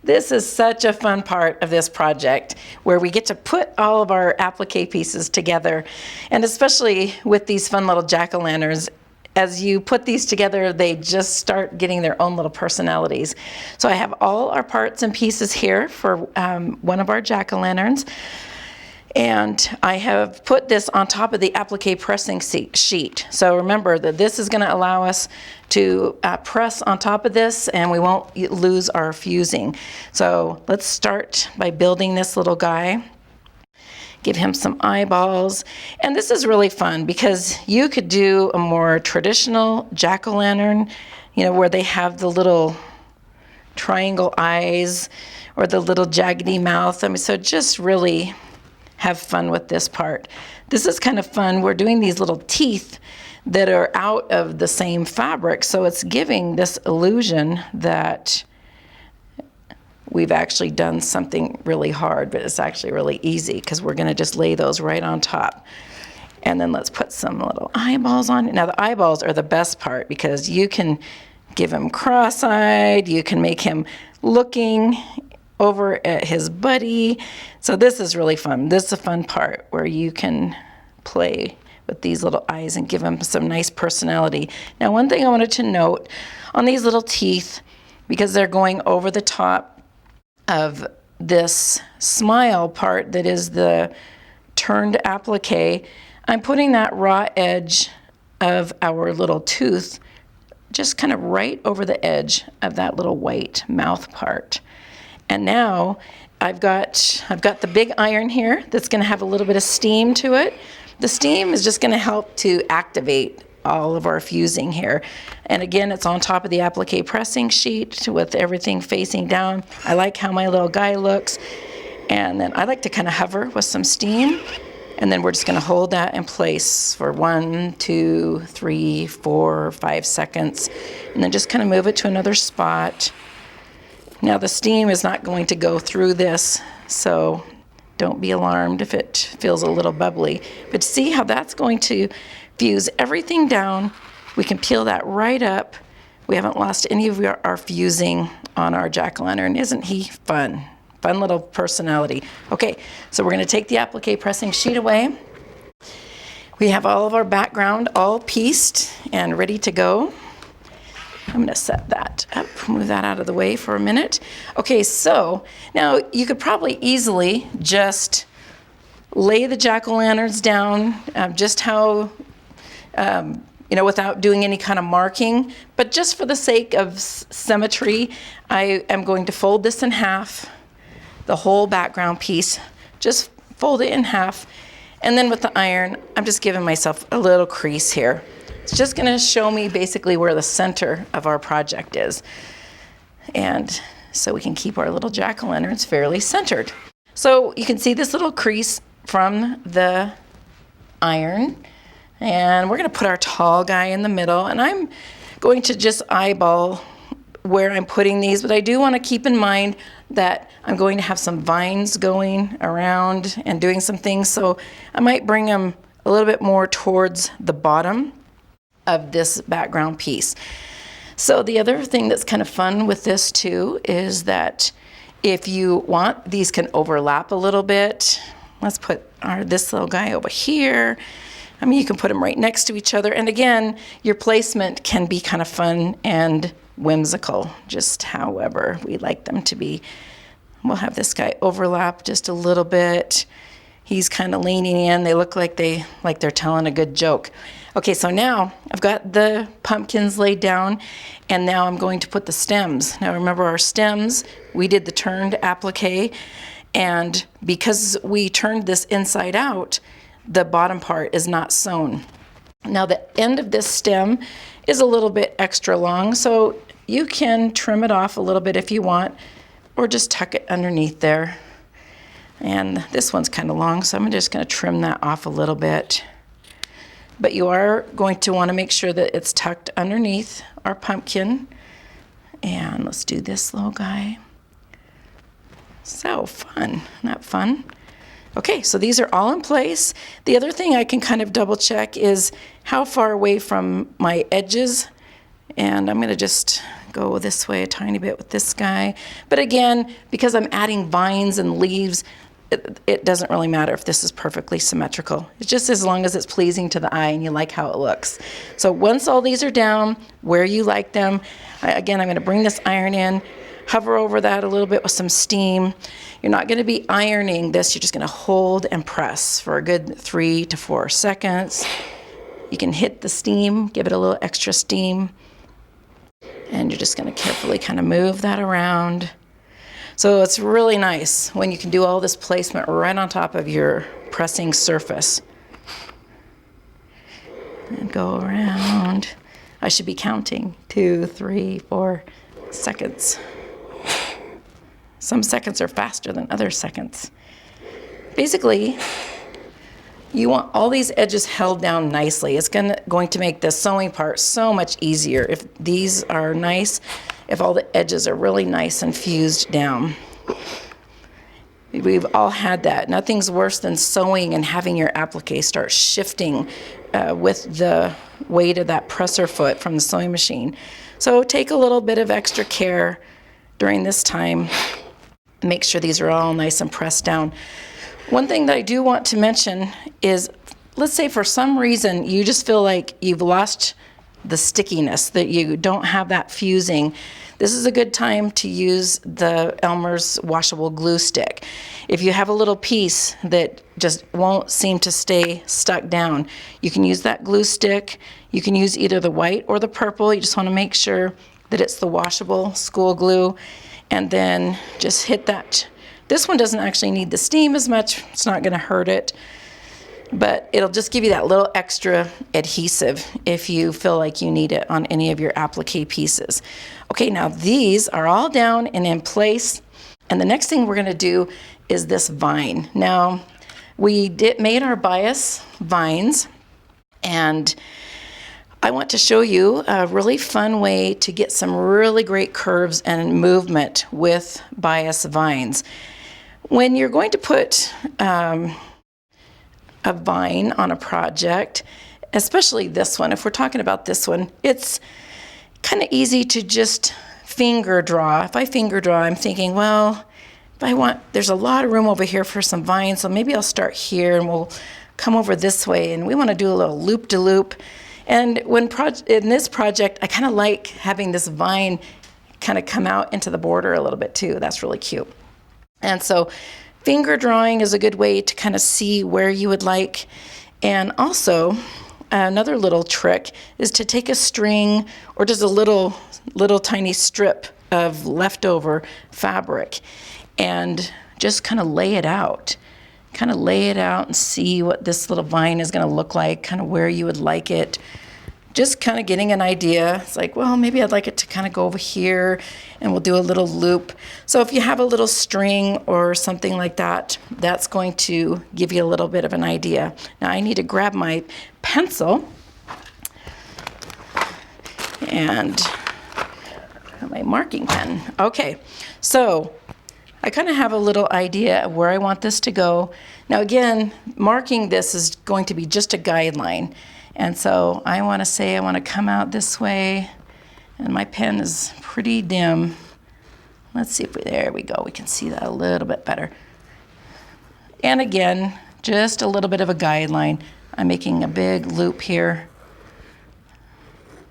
This is such a fun part of this project where we get to put all of our applique pieces together, and especially with these fun little jack-o'-lanterns. As you put these together, they just start getting their own little personalities. So I have all our parts and pieces here for one of our jack-o'-lanterns. And I have put this on top of the applique pressing sheet. So remember that this is going to allow us to press on top of this, and we won't lose our fusing. So let's start by building this little guy. Give him some eyeballs. And this is really fun because you could do a more traditional jack-o'-lantern, you know, where they have the little triangle eyes or the little jaggedy mouth. I mean, so just really have fun with this part. This is kind of fun. We're doing these little teeth that are out of the same fabric, so it's giving this illusion that we've actually done something really hard, but it's actually really easy because we're going to just lay those right on top. And then let's put some little eyeballs on it. Now the eyeballs are the best part because you can give him cross-eyed, you can make him looking over at his buddy. So this is really fun. This is a fun part where you can play with these little eyes and give them some nice personality. Now, one thing I wanted to note on these little teeth, because they're going over the top of this smile part that is the turned applique, I'm putting that raw edge of our little tooth just kind of right over the edge of that little white mouth part. And now I've got the big iron here that's going to have a little bit of steam to it. The steam is just going to help to activate all of our fusing here. And again, it's on top of the applique pressing sheet with everything facing down. I like how my little guy looks. And then I like to kind of hover with some steam. And then we're just going to hold that in place for 1, 2, 3, 4, 5 seconds. And then just kind of move it to another spot. Now the steam is not going to go through this, so don't be alarmed if it feels a little bubbly. But see how that's going to fuse everything down. We can peel that right up. We haven't lost any of our fusing on our jack-o'-lantern. Isn't he fun? Fun little personality. Okay, so we're going to take the applique pressing sheet away. We have all of our background all pieced and ready to go. I'm going to set that up, move that out of the way for a minute. Okay, so now you could probably easily just lay the jack-o'-lanterns down just how, without doing any kind of marking. But just for the sake of symmetry, I am going to fold this in half, the whole background piece. Just fold it in half. And then with the iron, I'm just giving myself a little crease here. It's just going to show me basically where the center of our project is. And so we can keep our little jack-o'-lanterns fairly centered. So you can see this little crease from the iron. And we're going to put our tall guy in the middle. And I'm going to just eyeball where I'm putting these. But I do want to keep in mind that I'm going to have some vines going around and doing some things. So I might bring them a little bit more towards the bottom of this background piece. So the other thing that's kind of fun with this too is that if you want, these can overlap a little bit. Let's put this little guy over here. I mean, you can put them right next to each other. And again, your placement can be kind of fun and whimsical, just however we like them to be. We'll have this guy overlap just a little bit. He's kind of leaning in. They look like they're telling a good joke. Okay, so now I've got the pumpkins laid down, and now I'm going to put the stems. Now remember our stems, we did the turned applique, and because we turned this inside out, the bottom part is not sewn. Now the end of this stem is a little bit extra long, so you can trim it off a little bit if you want, or just tuck it underneath there. And this one's kind of long, so I'm just going to trim that off a little bit. But you are going to want to make sure that it's tucked underneath our pumpkin. And let's do this little guy. So fun. Isn't that fun? Okay, so these are all in place. The other thing I can kind of double check is how far away from my edges. And I'm going to just go this way a tiny bit with this guy. But again, because I'm adding vines and leaves, it doesn't really matter if this is perfectly symmetrical. It's just as long as it's pleasing to the eye and you like how it looks. So once all these are down where you like them, again, I'm going to bring this iron in, hover over that a little bit with some steam. You're not going to be ironing this. You're just going to hold and press for a good 3 to 4 seconds. You can hit the steam, give it a little extra steam, and you're just going to carefully kind of move that around. So it's really nice when you can do all this placement right on top of your pressing surface. And go around. I should be counting 2, 3, 4 seconds. Some seconds are faster than other seconds. Basically, you want all these edges held down nicely. It's going to make the sewing part so much easier if these are nice, if all the edges are really nice and fused down. We've all had that. Nothing's worse than sewing and having your applique start shifting with the weight of that presser foot from the sewing machine. So take a little bit of extra care during this time. Make sure these are all nice and pressed down. One thing that I do want to mention is, let's say for some reason you just feel like you've lost the stickiness, that you don't have that fusing. This is a good time to use the Elmer's washable glue stick. If you have a little piece that just won't seem to stay stuck down, you can use that glue stick. You can use either the white or the purple. You just want to make sure that it's the washable school glue, and then just hit that. This one doesn't actually need the steam as much. It's not going to hurt it, but it'll just give you that little extra adhesive if you feel like you need it on any of your applique pieces. Okay, now these are all down and in place, and the next thing we're going to do is this vine. Now, we made our bias vines, and I want to show you a really fun way to get some really great curves and movement with bias vines. When you're going to put a vine on a project, especially this one, if we're talking about this one, it's kind of easy to just finger draw. If I finger draw, I'm thinking, well, there's a lot of room over here for some vines, so maybe I'll start here and we'll come over this way, and we want to do a little loop-de-loop. And in this project, I kind of like having this vine kind of come out into the border a little bit too. That's really cute. And so finger drawing is a good way to kind of see where you would like. And also, another little trick is to take a string or just a little tiny strip of leftover fabric and just kind of lay it out. Kind of lay it out and see what this little vine is going to look like, kind of where you would like it. Just kind of getting an idea. It's like, well, maybe I'd like it to kind of go over here, and we'll do a little loop. So if you have a little string or something like that, that's going to give you a little bit of an idea. Now I need to grab my pencil and my marking pen. Okay, so I kind of have a little idea of where I want this to go. Now again, marking this is going to be just a guideline. And so I want to say I want to come out this way, and my pen is pretty dim. Let's see if there we go. We can see that a little bit better. And again, just a little bit of a guideline. I'm making a big loop here.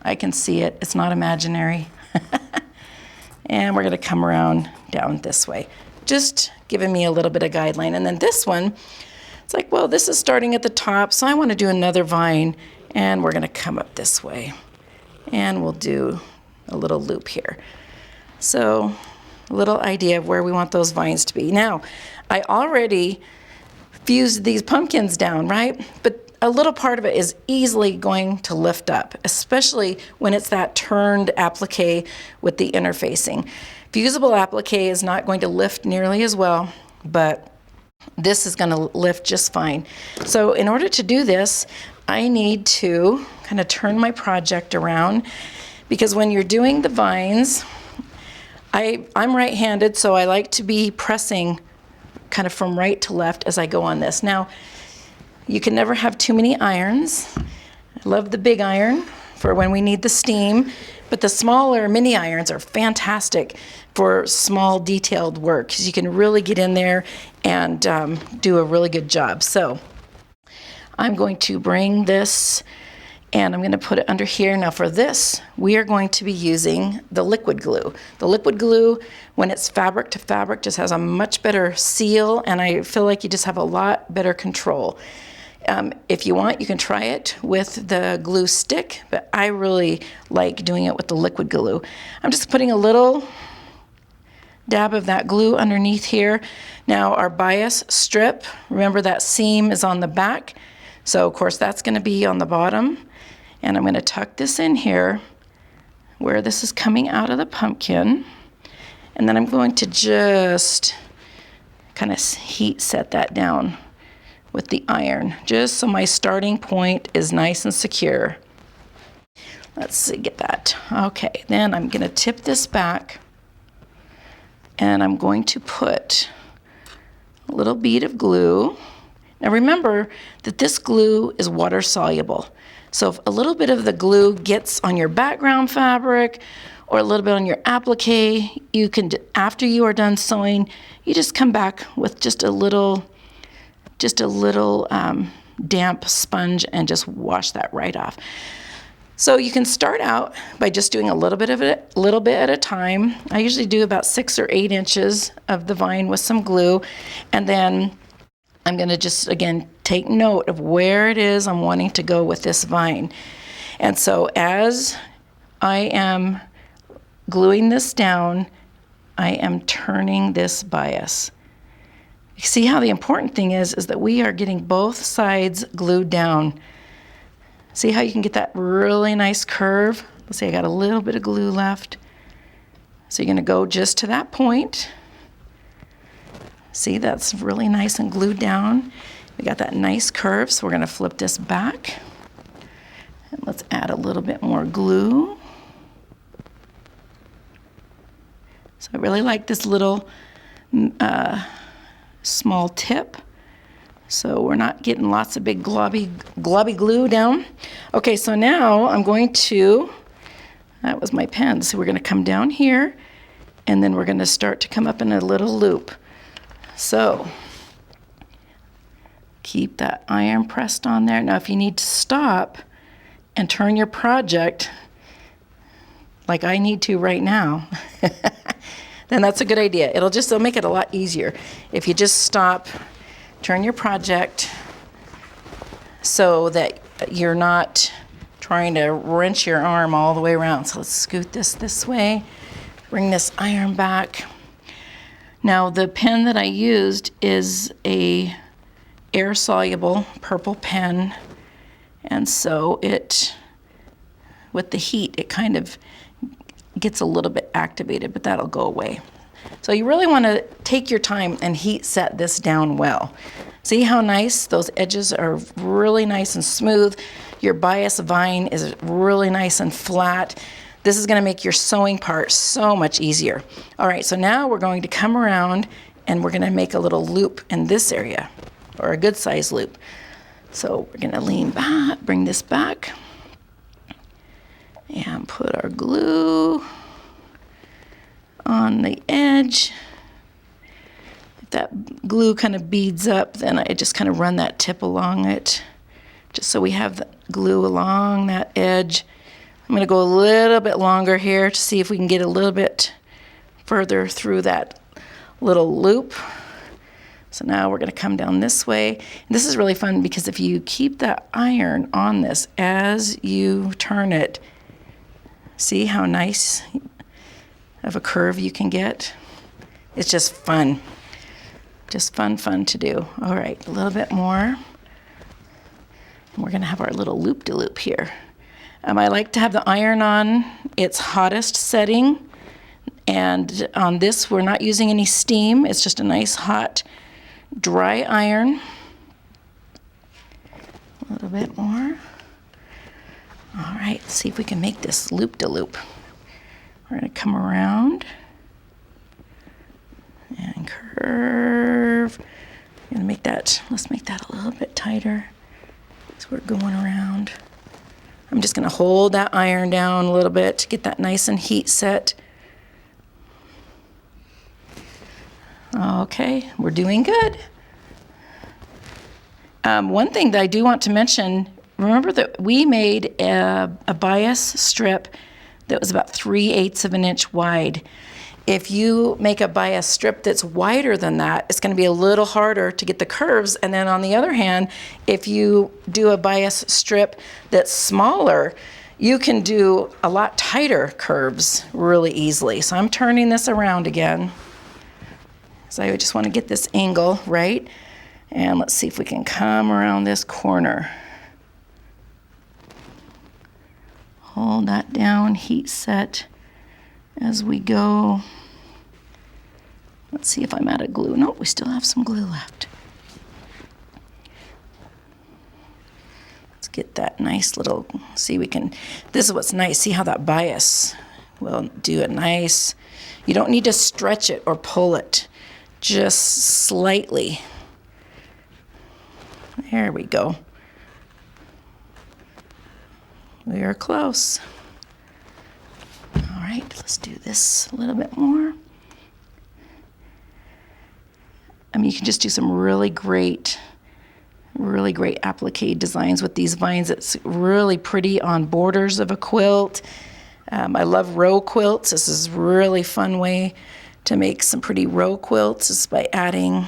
I can see it. It's not imaginary. And we're going to come around down this way. Just giving me a little bit of guideline. And then this one, it's like, well, this is starting at the top, so I want to do another vine, and we're going to come up this way. And we'll do a little loop here. So a little idea of where we want those vines to be. Now, I already fused these pumpkins down, right? But a little part of it is easily going to lift up, especially when it's that turned applique with the interfacing. Fusible applique is not going to lift nearly as well, but this is going to lift just fine. So in order to do this, I need to kind of turn my project around, because when you're doing the vines, I'm right-handed, so I like to be pressing kind of from right to left as I go on this. Now, you can never have too many irons. I love the big iron for when we need the steam, But the smaller mini irons are fantastic for small detailed work because you can really get in there and do a really good job. So I'm going to bring this and I'm going to put it under here. Now for this, we are going to be using the liquid glue. The liquid glue, when it's fabric to fabric, just has a much better seal, and I feel like you just have a lot better control. If you want, you can try it with the glue stick, but I really like doing it with the liquid glue. I'm just putting a little dab of that glue underneath here. Now our bias strip, remember that seam is on the back, so of course that's going to be on the bottom. And I'm going to tuck this in here where this is coming out of the pumpkin. And then I'm going to just kind of heat set that down with the iron, just so my starting point is nice and secure. Let's see, get that. Okay, then I'm going to tip this back and I'm going to put a little bead of glue. Now remember that this glue is water soluble. So if a little bit of the glue gets on your background fabric or a little bit on your applique, you can, after you are done sewing, you just come back with just a little damp sponge and just wash that right off. So you can start out by just doing a little bit of it, a little bit at a time. I usually do about 6 or 8 inches of the vine with some glue, and then I'm going to just, again, take note of where it is I'm wanting to go with this vine. And so as I am gluing this down, I am turning this bias. You see how the important thing is that we are getting both sides glued down. See how you can get that really nice curve? Let's see, I got a little bit of glue left. So you're going to go just to that point. See, that's really nice and glued down. We got that nice curve, so we're going to flip this back. And let's add a little bit more glue. So I really like this little small tip, so we're not getting lots of big globby glue down. Okay, so now I'm going to, that was my pen, so we're going to come down here, and then we're going to start to come up in a little loop. So keep that iron pressed on there. Now if you need to stop and turn your project, like I need to right now, then that's a good idea. It'll make it a lot easier if you just stop, turn your project so that you're not trying to wrench your arm all the way around. So let's scoot this way, bring this iron back. Now the pen that I used is a air-soluble purple pen, and so it, with the heat, it kind of gets a little bit activated, but that'll go away. So you really want to take your time and heat set this down well. See how nice those edges are, really nice and smooth. Your bias vine is really nice and flat. This is going to make your sewing part so much easier. All right, so now we're going to come around and we're going to make a little loop in this area, or a good size loop. So we're going to lean back, bring this back, and put our glue on the edge. If that glue kind of beads up, then I just kind of run that tip along it, just so we have the glue along that edge. I'm going to go a little bit longer here to see if we can get a little bit further through that little loop. So now we're going to come down this way. And this is really fun because if you keep that iron on this as you turn it, see how nice of a curve you can get? It's just fun. Just fun to do. All right, a little bit more. We're going to have our little loop-de-loop here. I like to have the iron on its hottest setting, and on this we're not using any steam. It's just a nice hot dry iron. A little bit more. All right, let's see if we can make this loop-de-loop. We're going to come around and curve. I'm going to make that, let's make that a little bit tighter as we're going around. I'm just going to hold that iron down a little bit to get that nice and heat set. Okay, we're doing good. One thing that I do want to mention, remember that we made a bias strip that was about 3/8 of an inch wide. If you make a bias strip that's wider than that, it's going to be a little harder to get the curves. And then on the other hand, if you do a bias strip that's smaller, you can do a lot tighter curves really easily. So I'm turning this around again. So I just want to get this angle right. And let's see if we can come around this corner. Hold that down, heat set as we go. Let's see if I'm out of glue. Nope, we still have some glue left. Let's get that nice little, see we can, this is what's nice. See how that bias will do it nice. You don't need to stretch it or pull it, just slightly. There we go. We are close. All right, let's do this a little bit more. I mean, you can just do some really great applique designs with these vines. It's really pretty on borders of a quilt. I love row quilts. This is a really fun way to make some pretty row quilts is by adding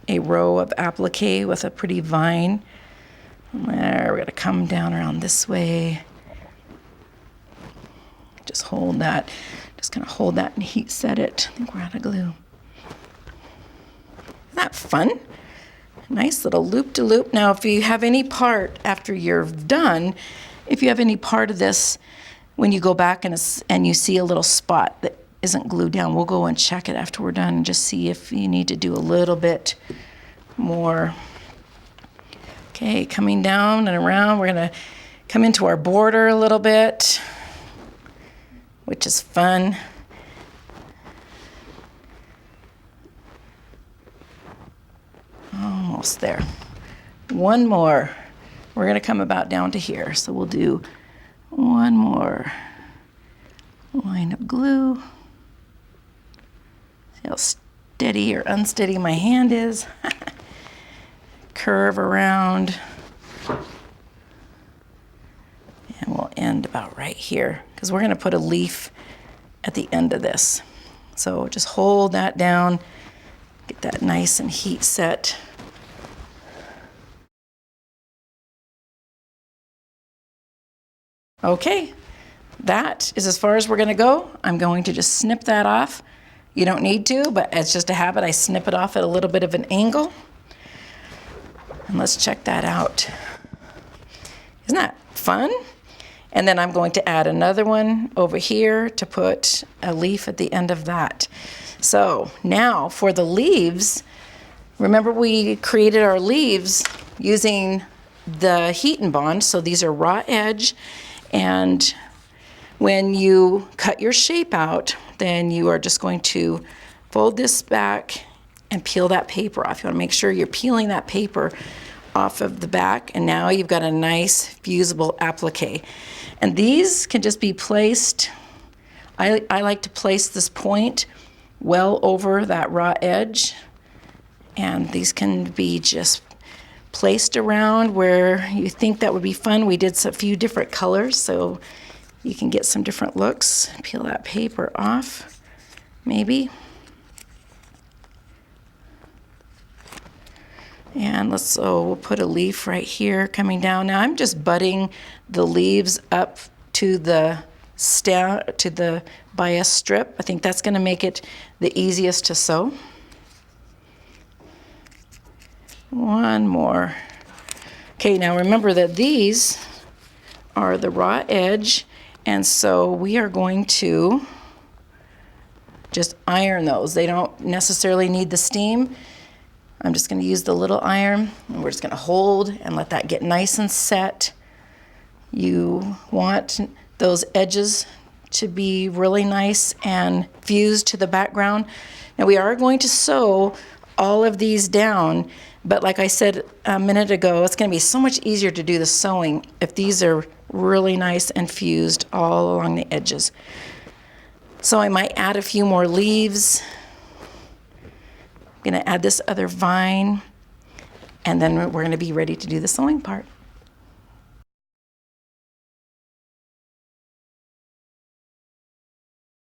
a row of applique with a pretty vine. There, we're going to come down around this way. Just hold that. Just going to hold that and heat set it. I think we're out of glue. Isn't that fun? Nice little loop-to-loop. Now, if you have any part after you're done, if you have any part of this, when you go back and you see a little spot that isn't glued down, we'll go and check it after we're done and just see if you need to do a little bit more. Okay, coming down and around, we're going to come into our border a little bit, which is fun. Almost there. One more. We're going to come about down to here. So we'll do one more line of glue. See how steady or unsteady my hand is. Curve around. And we'll end about right here because we're going to put a leaf at the end of this. So just hold that down. Get that nice and heat set. Okay, that is as far as we're going to go. I'm going to just snip that off. You don't need to, but it's just a habit. I snip it off at a little bit of an angle. And let's check that out. Isn't that fun? And then I'm going to add another one over here to put a leaf at the end of that. So now for the leaves, remember we created our leaves using the heat and bond. So these are raw edge. And when you cut your shape out, then you are just going to fold this back and peel that paper off. You want to make sure you're peeling that paper off of the back, and now you've got a nice fusible applique. And these can just be placed, I like to place this point well over that raw edge, and these can be just placed around where you think that would be fun. We did a few different colors, so you can get some different looks. Peel that paper off, maybe. And we'll put a leaf right here coming down. Now I'm just butting the leaves up to the bias strip. I think that's going to make it the easiest to sew. One more. Okay, now remember that these are the raw edge, and so we are going to just iron those. They don't necessarily need the steam. I'm just going to use the little iron, and we're just going to hold and let that get nice and set. You want those edges to be really nice and fused to the background. Now we are going to sew all of these down, but like I said a minute ago, it's going to be so much easier to do the sewing if these are really nice and fused all along the edges. So I might add a few more leaves. I'm going to add this other vine, and then we're going to be ready to do the sewing part.